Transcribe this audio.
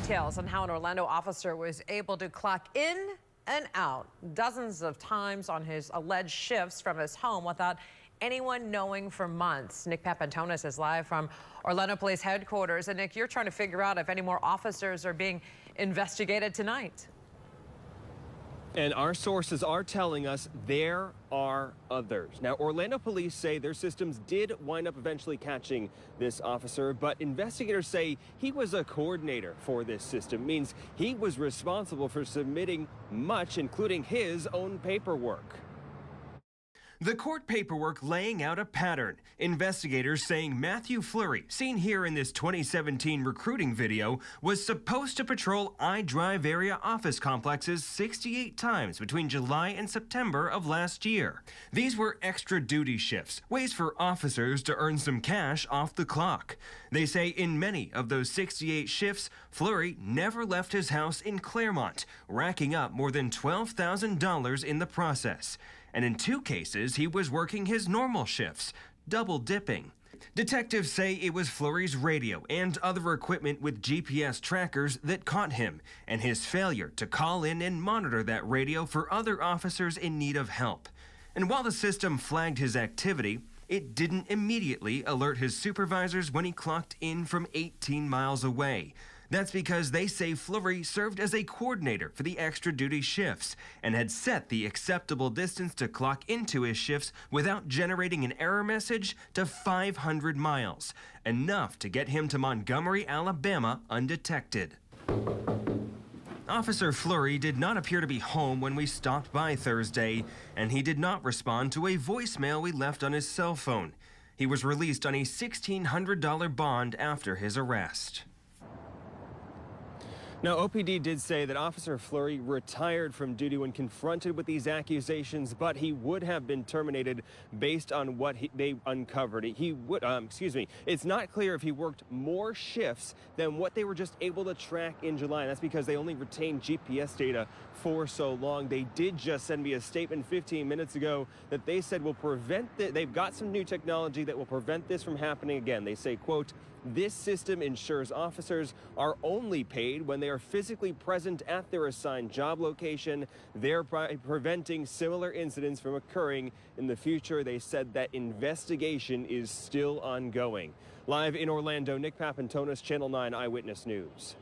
Details on how an Orlando officer was able to clock in and out dozens of times on his alleged shifts from his home without anyone knowing for months. Nick Papantonis is live from Orlando Police Headquarters. And Nick, you're trying to figure out if any more officers are being investigated tonight. And our sources are telling us there are others. Now, Orlando police say their systems did wind up eventually catching this officer, but investigators say he was a coordinator for this system, means he was responsible for submitting much, including his own paperwork. The court paperwork laying out a pattern. Investigators saying Matthew Fleury, seen here in this 2017 recruiting video, was supposed to patrol iDrive area office complexes 68 times between July and September of last year. These were extra duty shifts, ways for officers to earn some cash off the clock. They say in many of those 68 shifts, Fleury never left his house in Claremont, racking up more than $12,000 in the process. And in 2 cases, he was working his normal shifts, double dipping. Detectives say it was Fleury's radio and other equipment with GPS trackers that caught him, and his failure to call in and monitor that radio for other officers in need of help. And while the system flagged his activity, it didn't immediately alert his supervisors when he clocked in from 18 miles away. That's because they say Fleury served as a coordinator for the extra duty shifts and had set the acceptable distance to clock into his shifts without generating an error message to 500 miles, enough to get him to Montgomery, Alabama undetected. Officer Fleury did not appear to be home when we stopped by Thursday, and he did not respond to a voicemail we left on his cell phone. He was released on a $1,600 bond after his arrest. Now, OPD did say that Officer Fleury retired from duty when confronted with these accusations, but he would have been terminated based on what they uncovered. It's not clear if he worked more shifts than what they were just able to track in July. And that's because they only retained GPS data for so long. They did just send me a statement 15 minutes ago that they said will prevent they've got some new technology that will prevent this from happening again. They say, quote, "This system ensures officers are only paid when they are physically present at their assigned job location, thereby preventing similar incidents from occurring in the future." They said that investigation is still ongoing. Live in Orlando, Nick Papantonis, Channel 9 Eyewitness News.